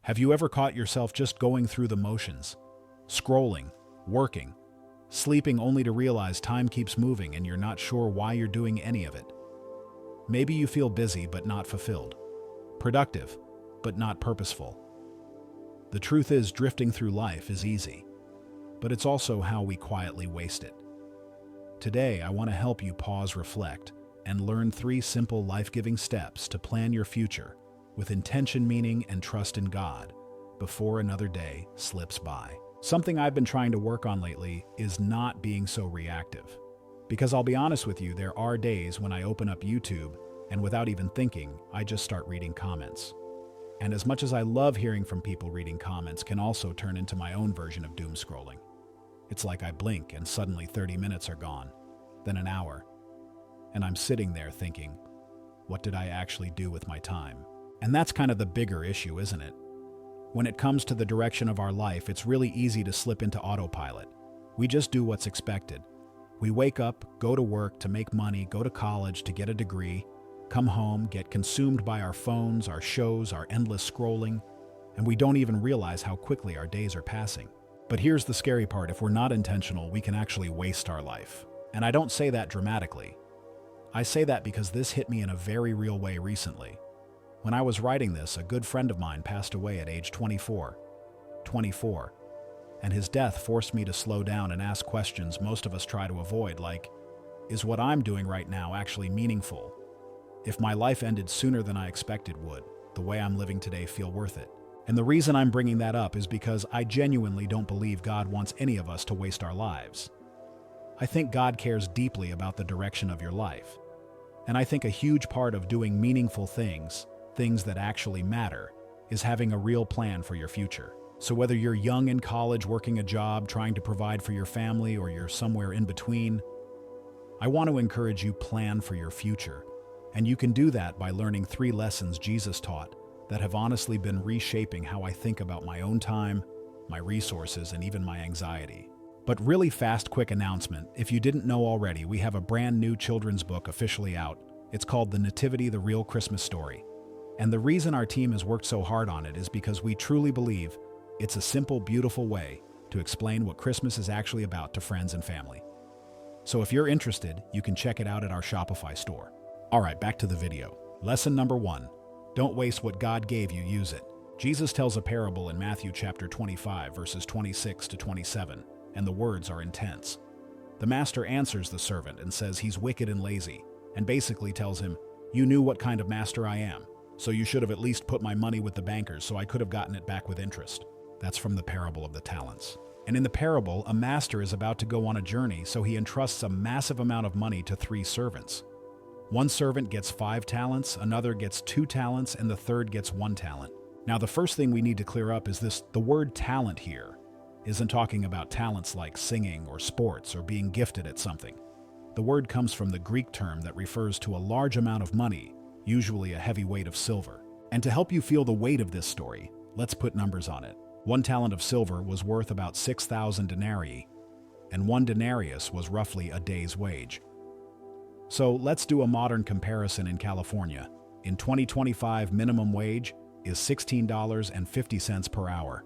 Have you ever caught yourself just going through the motions? Scrolling, working, sleeping only to realize time keeps moving and you're not sure why you're doing any of it. Maybe you feel busy but not fulfilled, productive but not purposeful. The truth is, drifting through life is easy, but it's also how we quietly waste it. Today, I want to help you pause, reflect, and learn 3 simple life-giving steps to plan your future with intention, meaning, and trust in God before another day slips by. Something I've been trying to work on lately is not being so reactive. Because I'll be honest with you, there are days when I open up YouTube and without even thinking, I just start reading comments. And as much as I love hearing from people, reading comments can also turn into my own version of doom scrolling. It's like I blink and suddenly 30 minutes are gone, then an hour. And I'm sitting there thinking, what did I actually do with my time? And that's kind of the bigger issue, isn't it? When it comes to the direction of our life, it's really easy to slip into autopilot. We just do what's expected. We wake up, go to work to make money, go to college to get a degree, come home, get consumed by our phones, our shows, our endless scrolling, and we don't even realize how quickly our days are passing. But here's the scary part: if we're not intentional, we can actually waste our life. And I don't say that dramatically. I say that because this hit me in a very real way recently. When I was writing this, a good friend of mine passed away at age 24, and his death forced me to slow down and ask questions most of us try to avoid, like, is what I'm doing right now actually meaningful? If my life ended sooner than I expected, would the way I'm living today feel worth it? And the reason I'm bringing that up is because I genuinely don't believe God wants any of us to waste our lives. I think God cares deeply about the direction of your life. And I think a huge part of doing meaningful things that actually matter, is having a real plan for your future. So whether you're young in college, working a job, trying to provide for your family, or you're somewhere in between, I want to encourage you, plan for your future. And you can do that by learning 3 lessons Jesus taught that have honestly been reshaping how I think about my own time, my resources, and even my anxiety. But really fast, quick announcement. If you didn't know already, we have a brand new children's book officially out. It's called The Nativity, The Real Christmas Story. And the reason our team has worked so hard on it is because we truly believe it's a simple, beautiful way to explain what Christmas is actually about to friends and family. So if you're interested, you can check it out at our Shopify store. All right, back to the video. Lesson number 1. Don't waste what God gave you, use it. Jesus tells a parable in Matthew chapter 25, verses 26 to 27, and the words are intense. The master answers the servant and says he's wicked and lazy, and basically tells him, you knew what kind of master I am, so you should have at least put my money with the bankers so I could have gotten it back with interest. That's from the parable of the talents. And in the parable, a master is about to go on a journey, so he entrusts a massive amount of money to 3 servants. One servant gets 5 talents, another gets 2 talents, and the third gets 1 talent. Now, the first thing we need to clear up is this: the word talent here isn't talking about talents like singing or sports or being gifted at something. The word comes from the Greek term that refers to a large amount of money, usually a heavy weight of silver. And to help you feel the weight of this story, let's put numbers on it. 1 talent of silver was worth about 6,000 denarii, and 1 denarius was roughly a day's wage. So let's do a modern comparison in California. In 2025, minimum wage is $16.50 per hour.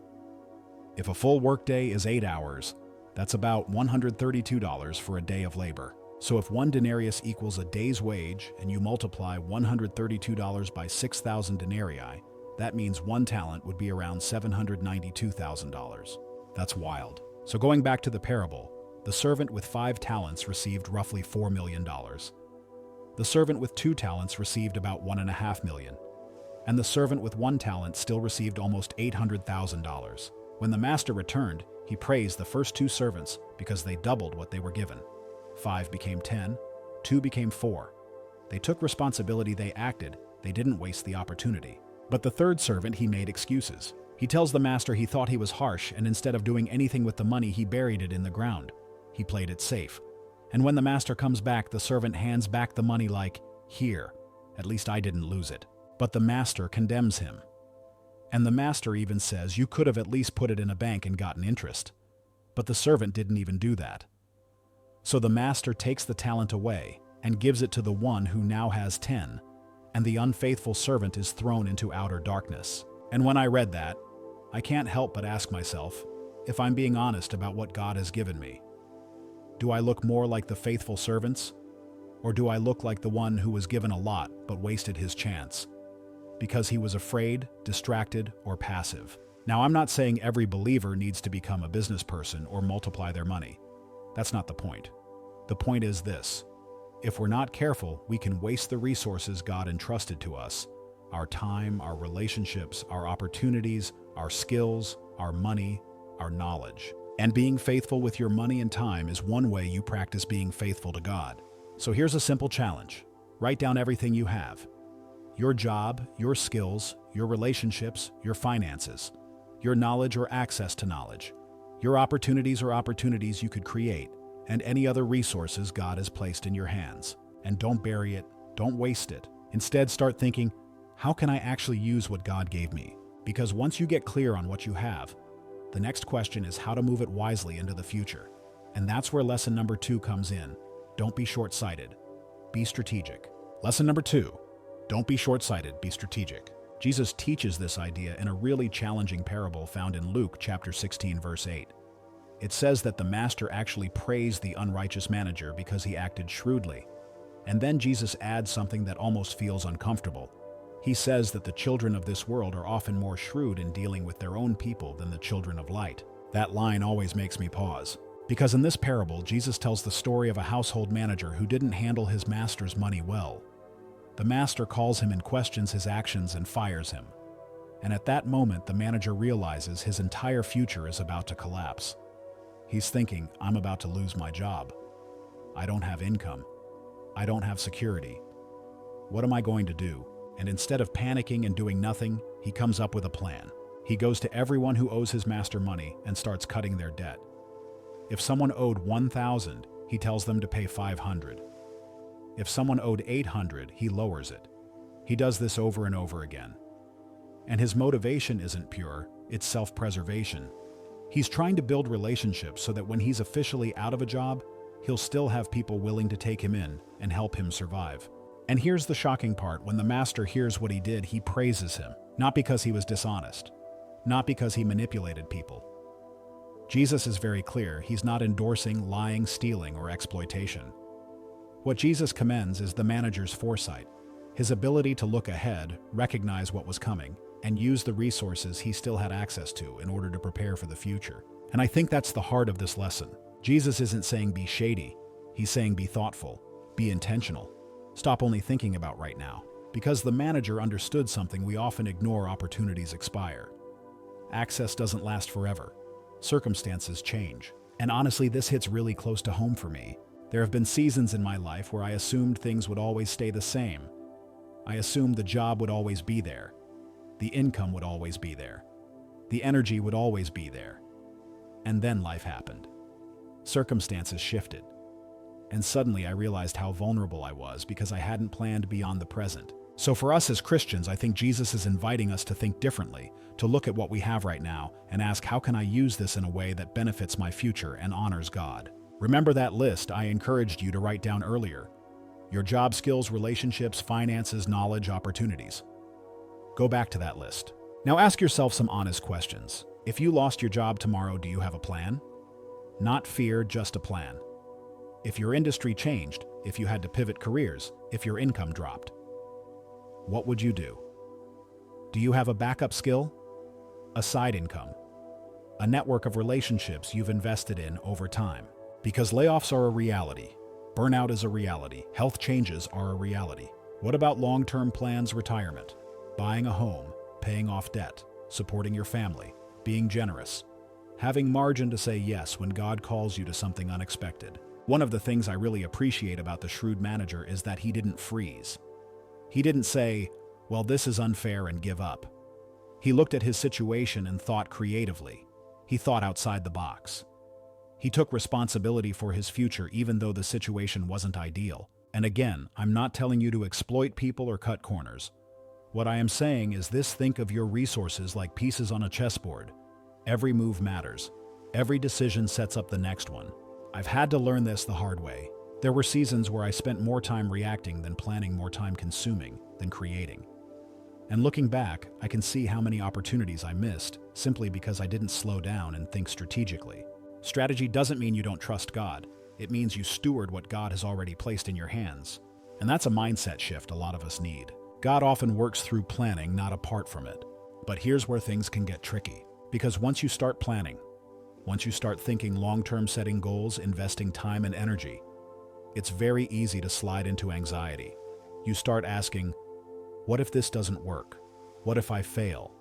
If a full workday is 8 hours, that's about $132 for a day of labor. So if 1 denarius equals a day's wage and you multiply $132 by 6,000 denarii, that means 1 talent would be around $792,000. That's wild. So going back to the parable, the servant with 5 talents received roughly $4 million. The servant with 2 talents received about $1.5 million. And the servant with 1 talent still received almost $800,000. When the master returned, he praised the first 2 servants because they doubled what they were given. 5 became 10, 2 became 4. They took responsibility, they acted, they didn't waste the opportunity. But the third servant, he made excuses. He tells the master he thought he was harsh, and instead of doing anything with the money, he buried it in the ground. He played it safe. And when the master comes back, the servant hands back the money like, here, at least I didn't lose it. But the master condemns him. And the master even says, you could have at least put it in a bank and gotten interest. But the servant didn't even do that. So the master takes the talent away and gives it to the one who now has 10, and the unfaithful servant is thrown into outer darkness. And when I read that, I can't help but ask myself if I'm being honest about what God has given me. Do I look more like the faithful servants? Or do I look like the one who was given a lot but wasted his chance because he was afraid, distracted, or passive? Now, I'm not saying every believer needs to become a business person or multiply their money. That's not the point. The point is this: if we're not careful, we can waste the resources God entrusted to us: our time, our relationships, our opportunities, our skills, our money, our knowledge. And being faithful with your money and time is one way you practice being faithful to God. So here's a simple challenge. Write down everything you have: your job, your skills, your relationships, your finances, your knowledge or access to knowledge, your opportunities or opportunities you could create, and any other resources God has placed in your hands. And don't bury it, don't waste it. Instead, start thinking, how can I actually use what God gave me? Because once you get clear on what you have, the next question is how to move it wisely into the future. And that's where lesson number 2 comes in. Don't be short-sighted. Be strategic. Lesson number 2. Don't be short-sighted, be strategic. Jesus teaches this idea in a really challenging parable found in Luke chapter 16, verse 8. It says that the master actually praised the unrighteous manager because he acted shrewdly. And then Jesus adds something that almost feels uncomfortable. He says that the children of this world are often more shrewd in dealing with their own people than the children of light. That line always makes me pause. Because in this parable, Jesus tells the story of a household manager who didn't handle his master's money well. The master calls him and questions his actions and fires him. And at that moment, the manager realizes his entire future is about to collapse. He's thinking, I'm about to lose my job. I don't have income. I don't have security. What am I going to do? And instead of panicking and doing nothing, he comes up with a plan. He goes to everyone who owes his master money and starts cutting their debt. If someone owed 1,000, he tells them to pay 500. If someone owed 800, he lowers it. He does this over and over again. And his motivation isn't pure, it's self-preservation. He's trying to build relationships so that when he's officially out of a job, he'll still have people willing to take him in and help him survive. And here's the shocking part: when the master hears what he did, he praises him, not because he was dishonest, not because he manipulated people. Jesus is very clear. He's not endorsing lying, stealing, or exploitation. What Jesus commends is the manager's foresight, his ability to look ahead, recognize what was coming, and use the resources he still had access to in order to prepare for the future. And I think that's the heart of this lesson. Jesus isn't saying be shady. He's saying be thoughtful, be intentional. Stop only thinking about right now. Because the manager understood something we often ignore: opportunities expire. Access doesn't last forever. Circumstances change. And honestly, this hits really close to home for me. There have been seasons in my life where I assumed things would always stay the same. I assumed the job would always be there. The income would always be there. The energy would always be there. And then life happened. Circumstances shifted. And suddenly I realized how vulnerable I was because I hadn't planned beyond the present. So for us as Christians, I think Jesus is inviting us to think differently, to look at what we have right now and ask, how can I use this in a way that benefits my future and honors God? Remember that list I encouraged you to write down earlier: your job, skills, relationships, finances, knowledge, opportunities. Go back to that list. Now ask yourself some honest questions. If you lost your job tomorrow, do you have a plan? Not fear, just a plan. If your industry changed, if you had to pivot careers, if your income dropped, what would you do? Do you have a backup skill? A side income? A network of relationships you've invested in over time? Because layoffs are a reality. Burnout is a reality. Health changes are a reality. What about long-term plans, retirement? Buying a home, paying off debt, supporting your family, being generous, having margin to say yes when God calls you to something unexpected. One of the things I really appreciate about the shrewd manager is that he didn't freeze. He didn't say, well, this is unfair, and give up. He looked at his situation and thought creatively. He thought outside the box. He took responsibility for his future even though the situation wasn't ideal. And again, I'm not telling you to exploit people or cut corners. What I am saying is this: think of your resources like pieces on a chessboard. Every move matters. Every decision sets up the next one. I've had to learn this the hard way. There were seasons where I spent more time reacting than planning, more time consuming than creating. And looking back, I can see how many opportunities I missed simply because I didn't slow down and think strategically. Strategy doesn't mean you don't trust God. It means you steward what God has already placed in your hands. And that's a mindset shift a lot of us need. God often works through planning, not apart from it. But here's where things can get tricky. Because once you start planning, once you start thinking long-term, setting goals, investing time and energy, it's very easy to slide into anxiety. You start asking, what if this doesn't work? What if I fail?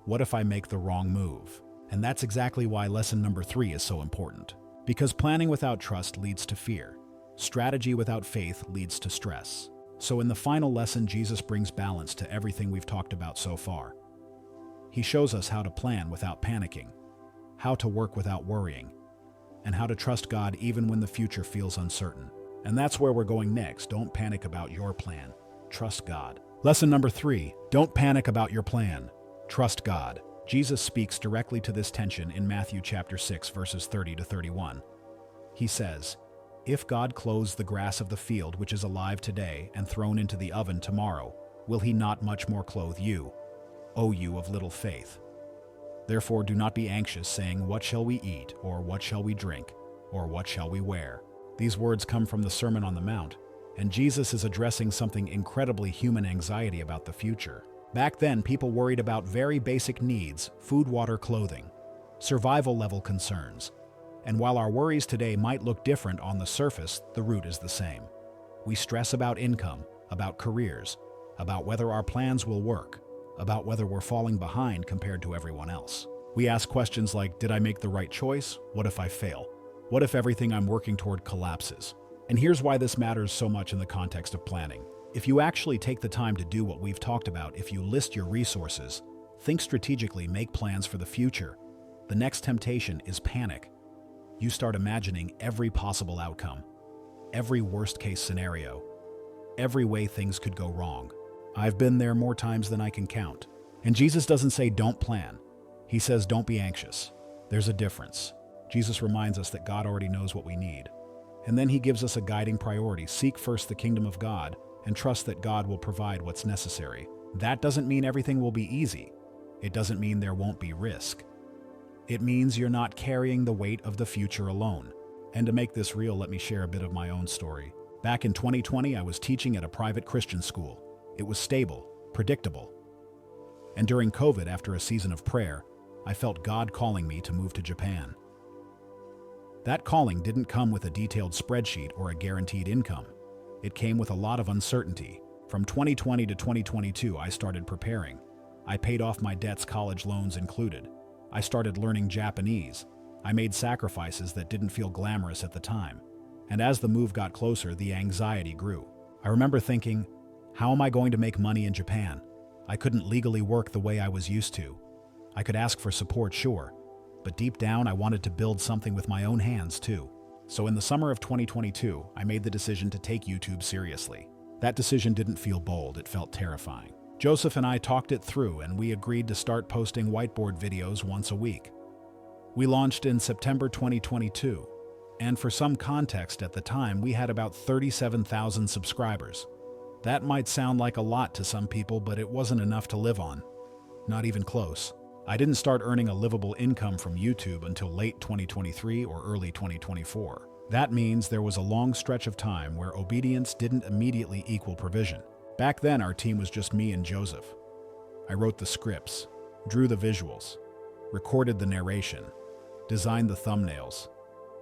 What if I make the wrong move? And that's exactly why lesson number 3 is so important. Because planning without trust leads to fear. Strategy without faith leads to stress. So in the final lesson, Jesus brings balance to everything we've talked about so far. He shows us how to plan without panicking, how to work without worrying, and how to trust God even when the future feels uncertain. And that's where we're going next. Don't panic about your plan. Trust God. Lesson number 3, don't panic about your plan. Trust God. Jesus speaks directly to this tension in Matthew chapter 6, verses 30 to 31. He says, "If God clothes the grass of the field which is alive today and thrown into the oven tomorrow, will he not much more clothe you, O you of little faith? Therefore do not be anxious, saying, what shall we eat, or what shall we drink, or what shall we wear?" These words come from the Sermon on the Mount, and Jesus is addressing something incredibly human: anxiety about the future. Back then, people worried about very basic needs: food, water, clothing, survival-level concerns. And while our worries today might look different on the surface, the root is the same. We stress about income, about careers, about whether our plans will work, about whether we're falling behind compared to everyone else. We ask questions like, did I make the right choice? What if I fail? What if everything I'm working toward collapses? And here's why this matters so much in the context of planning. If you actually take the time to do what we've talked about, if you list your resources, think strategically, make plans for the future, the next temptation is panic. You start imagining every possible outcome, every worst-case scenario, every way things could go wrong. I've been there more times than I can count. And Jesus doesn't say don't plan. He says don't be anxious. There's a difference. Jesus reminds us that God already knows what we need. And then he gives us a guiding priority: seek first the kingdom of God and trust that God will provide what's necessary. That doesn't mean everything will be easy. It doesn't mean there won't be risk. It means you're not carrying the weight of the future alone. And to make this real, let me share a bit of my own story. Back in 2020, I was teaching at a private Christian school. It was stable, predictable. And during COVID, after a season of prayer, I felt God calling me to move to Japan. That calling didn't come with a detailed spreadsheet or a guaranteed income. It came with a lot of uncertainty. From 2020 to 2022, I started preparing. I paid off my debts, college loans included. I started learning Japanese. I made sacrifices that didn't feel glamorous at the time. And as the move got closer, the anxiety grew. I remember thinking, how am I going to make money in Japan? I couldn't legally work the way I was used to. I could ask for support, sure, but deep down I wanted to build something with my own hands too. So in the summer of 2022, I made the decision to take YouTube seriously. That decision didn't feel bold, it felt terrifying. Joseph and I talked it through, and we agreed to start posting whiteboard videos once a week. We launched in September 2022, and for some context, at the time we had about 37,000 subscribers. That might sound like a lot to some people, but it wasn't enough to live on. Not even close. I didn't start earning a livable income from YouTube until late 2023 or early 2024. That means there was a long stretch of time where obedience didn't immediately equal provision. Back then, our team was just me and Joseph. I wrote the scripts, drew the visuals, recorded the narration, designed the thumbnails,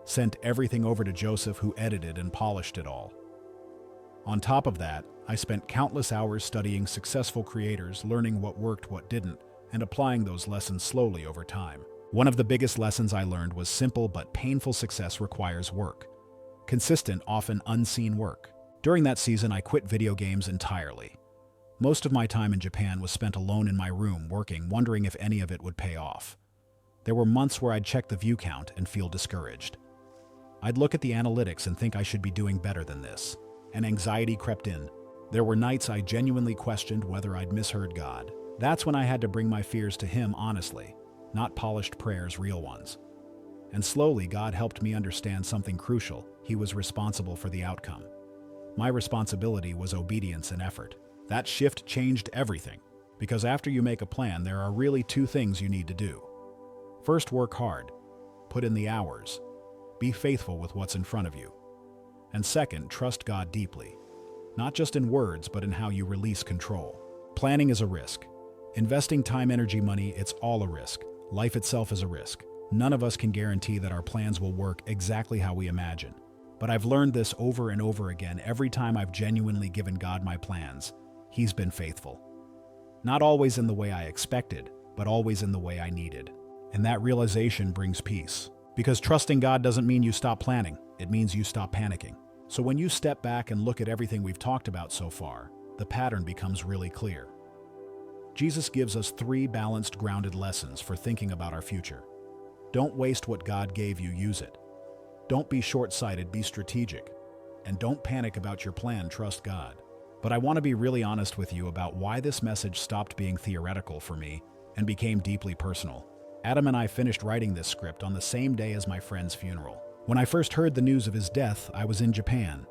sent everything over to Joseph, who edited and polished it all. On top of that, I spent countless hours studying successful creators, learning what worked, what didn't, and applying those lessons slowly over time. One of the biggest lessons I learned was simple but painful: success requires work. Consistent, often unseen work. During that season, I quit video games entirely. Most of my time in Japan was spent alone in my room working, wondering if any of it would pay off. There were months where I'd check the view count and feel discouraged. I'd look at the analytics and think I should be doing better than this, and anxiety crept in. There were nights I genuinely questioned whether I'd misheard God. That's when I had to bring my fears to Him honestly, not polished prayers, real ones. And slowly, God helped me understand something crucial: He was responsible for the outcome. My responsibility was obedience and effort. That shift changed everything, Because after you make a plan, there are really two things you need to do. First, work hard. Put in the hours. Be faithful with what's in front of you. And second, trust God deeply. Not just in words, but in how you release control. Planning is a risk. Investing time, energy, money, it's all a risk. Life itself is a risk. None of us can guarantee that our plans will work exactly how we imagine. But I've learned this over and over again every time I've genuinely given God my plans. He's been faithful. Not always in the way I expected, but always in the way I needed. And that realization brings peace. Because trusting God doesn't mean you stop planning. It means you stop panicking. So when you step back and look at everything we've talked about so far, the pattern becomes really clear. Jesus gives us 3 balanced, grounded lessons for thinking about our future. Don't waste what God gave you, use it. Don't be short-sighted, be strategic. And don't panic about your plan, trust God. But I want to be really honest with you about why this message stopped being theoretical for me and became deeply personal. Adam and I finished writing this script on the same day as my friend's funeral. When I first heard the news of his death, I was in Japan.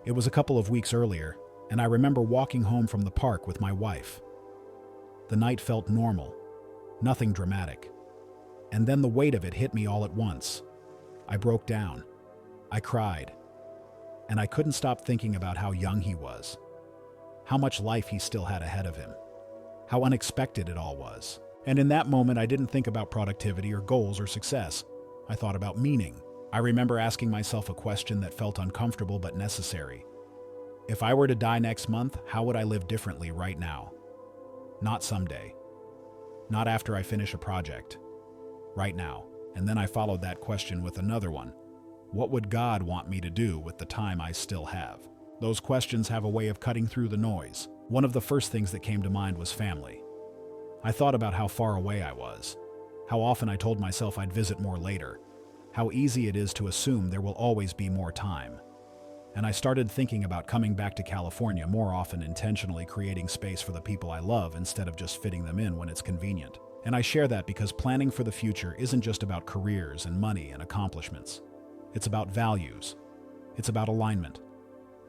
It was a couple of weeks earlier, and I remember walking home from the park with my wife. The night felt normal, nothing dramatic. And then the weight of it hit me all at once. I broke down. I cried. And I couldn't stop thinking about how young he was, how much life he still had ahead of him, how unexpected it all was. And in that moment, I didn't think about productivity or goals or success. I thought about meaning. I remember asking myself a question that felt uncomfortable but necessary. If I were to die next month, how would I live differently right now? Not someday. Not after I finish a project. Right now. And then I followed that question with another one. What would God want me to do with the time I still have? Those questions have a way of cutting through the noise. One of the first things that came to mind was family. I thought about how far away I was, how often I told myself I'd visit more later, how easy it is to assume there will always be more time. And I started thinking about coming back to California more often, intentionally creating space for the people I love instead of just fitting them in when it's convenient. And I share that because planning for the future isn't just about careers and money and accomplishments. It's about values. It's about alignment.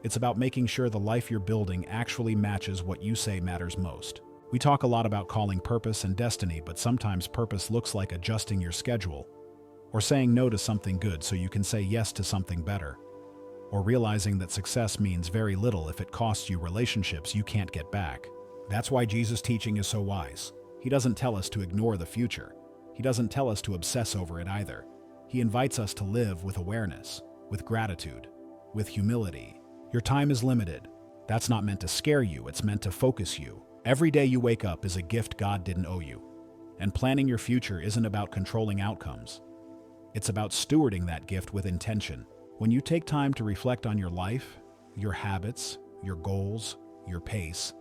It's about making sure the life you're building actually matches what you say matters most. We talk a lot about calling purpose and destiny, but sometimes purpose looks like adjusting your schedule, or saying no to something good so you can say yes to something better, or realizing that success means very little if it costs you relationships you can't get back. That's why Jesus' teaching is so wise. He doesn't tell us to ignore the future. He doesn't tell us to obsess over it either. He invites us to live with awareness, with gratitude, with humility. Your time is limited. That's not meant to scare you, it's meant to focus you. Every day you wake up is a gift God didn't owe you. And planning your future isn't about controlling outcomes. It's about stewarding that gift with intention. When you take time to reflect on your life, your habits, your goals, your pace,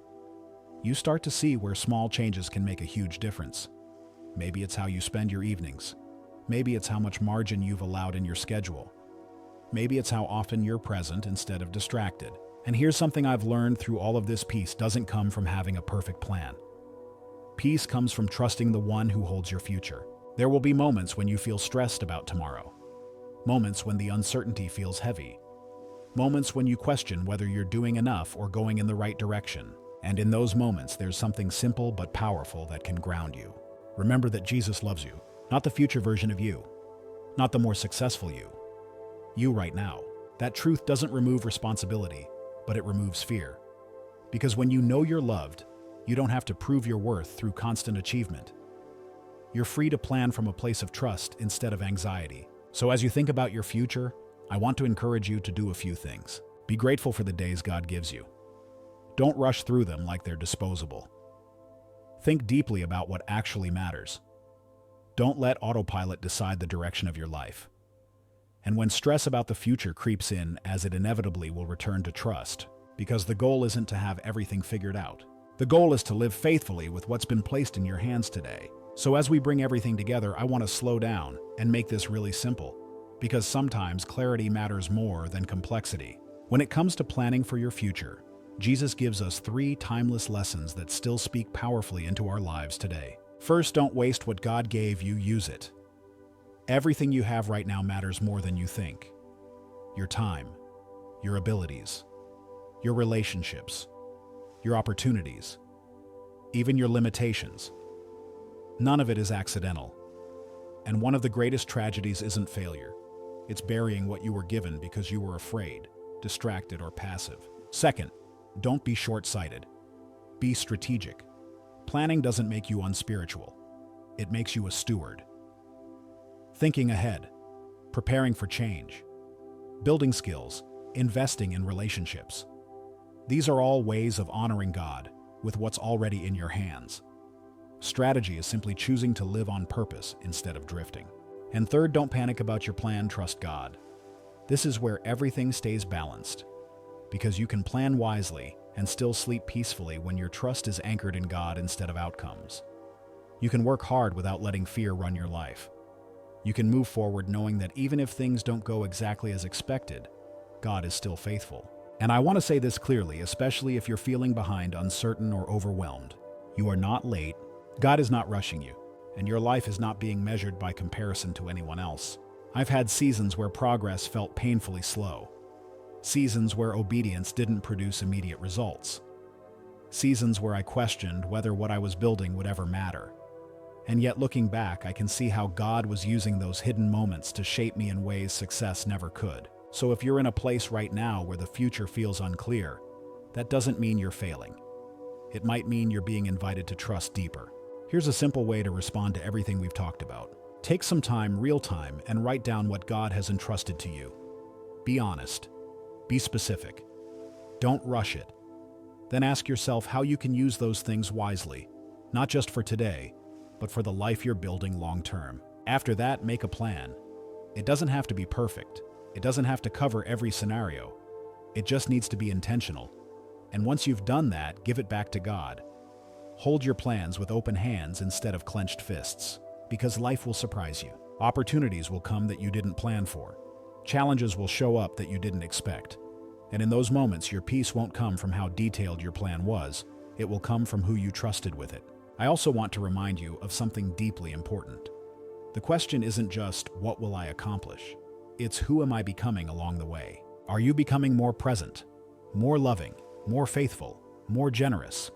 you start to see where small changes can make a huge difference. Maybe it's how you spend your evenings. Maybe it's how much margin you've allowed in your schedule. Maybe it's how often you're present instead of distracted. And here's something I've learned through all of this: peace doesn't come from having a perfect plan. Peace comes from trusting the one who holds your future. There will be moments when you feel stressed about tomorrow. Moments when the uncertainty feels heavy. Moments when you question whether you're doing enough or going in the right direction. And in those moments, there's something simple but powerful that can ground you. Remember that Jesus loves you, not the future version of you, not the more successful you. You right now. That truth doesn't remove responsibility, but it removes fear. Because when you know you're loved, you don't have to prove your worth through constant achievement. You're free to plan from a place of trust instead of anxiety. So as you think about your future, I want to encourage you to do a few things. Be grateful for the days God gives you. Don't rush through them like they're disposable. Think deeply about what actually matters. Don't let autopilot decide the direction of your life. And when stress about the future creeps in, as it inevitably will, return to trust, because the goal isn't to have everything figured out. The goal is to live faithfully with what's been placed in your hands today. So as we bring everything together, I want to slow down and make this really simple, because sometimes clarity matters more than complexity. When it comes to planning for your future, Jesus gives us 3 timeless lessons that still speak powerfully into our lives today. First, don't waste what God gave you, use it. Everything you have right now matters more than you think. Your time, your abilities, your relationships, your opportunities. even your limitations. None of it is accidental. And one of the greatest tragedies isn't failure. It's burying what you were given because you were afraid, distracted, or passive. Second, don't be short-sighted. Be strategic. Planning doesn't make you unspiritual. It makes you a steward. Thinking ahead, preparing for change, building skills, investing in relationships. These are all ways of honoring God with what's already in your hands. Strategy is simply choosing to live on purpose instead of drifting. And third, don't panic about your plan, trust God. This is where everything stays balanced, because you can plan wisely and still sleep peacefully when your trust is anchored in God instead of outcomes. You can work hard without letting fear run your life. You can move forward knowing that even if things don't go exactly as expected, God is still faithful. And I want to say this clearly, especially if you're feeling behind, uncertain, or overwhelmed. You are not late. God is not rushing you, and your life is not being measured by comparison to anyone else. I've had seasons where progress felt painfully slow. Seasons where obedience didn't produce immediate results. Seasons where I questioned whether what I was building would ever matter. And yet looking back, I can see how God was using those hidden moments to shape me in ways success never could. So if you're in a place right now where the future feels unclear, that doesn't mean you're failing. It might mean you're being invited to trust deeper. Here's a simple way to respond to everything we've talked about. Take some time, real time, and write down what God has entrusted to you. Be honest. Be specific. Don't rush it. Then ask yourself how you can use those things wisely, not just for today, but for the life you're building long term. After that, make a plan. It doesn't have to be perfect. It doesn't have to cover every scenario. It just needs to be intentional. And once you've done that, give it back to God. Hold your plans with open hands instead of clenched fists, because life will surprise you. Opportunities will come that you didn't plan for. Challenges will show up that you didn't expect. And in those moments, your peace won't come from how detailed your plan was. It will come from who you trusted with it. I also want to remind you of something deeply important. The question isn't just, what will I accomplish? It's, who am I becoming along the way? Are you becoming more present, more loving, more faithful, more generous,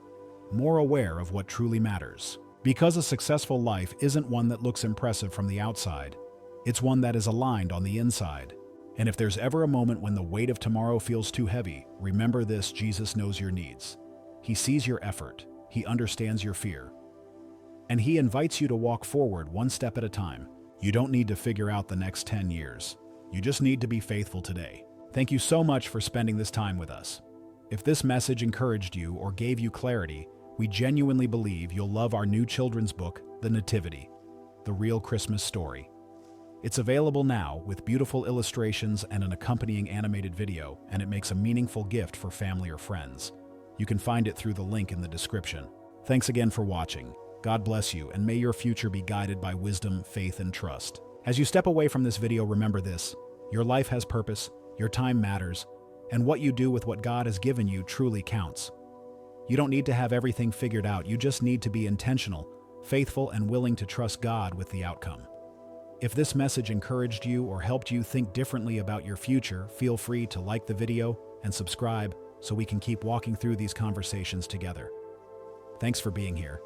more aware of what truly matters? Because a successful life isn't one that looks impressive from the outside. It's one that is aligned on the inside. And if there's ever a moment when the weight of tomorrow feels too heavy, remember this: Jesus knows your needs. He sees your effort. He understands your fear. And He invites you to walk forward one step at a time. You don't need to figure out the next 10 years. You just need to be faithful today. Thank you so much for spending this time with us. If this message encouraged you or gave you clarity, we genuinely believe you'll love our new children's book, The Nativity, The Real Christmas Story. It's available now with beautiful illustrations and an accompanying animated video, and it makes a meaningful gift for family or friends. You can find it through the link in the description. Thanks again for watching. God bless you, and may your future be guided by wisdom, faith, and trust. As you step away from this video, remember this: your life has purpose, your time matters, and what you do with what God has given you truly counts. You don't need to have everything figured out. You just need to be intentional, faithful, and willing to trust God with the outcome. If this message encouraged you or helped you think differently about your future, feel free to like the video and subscribe so we can keep walking through these conversations together. Thanks for being here.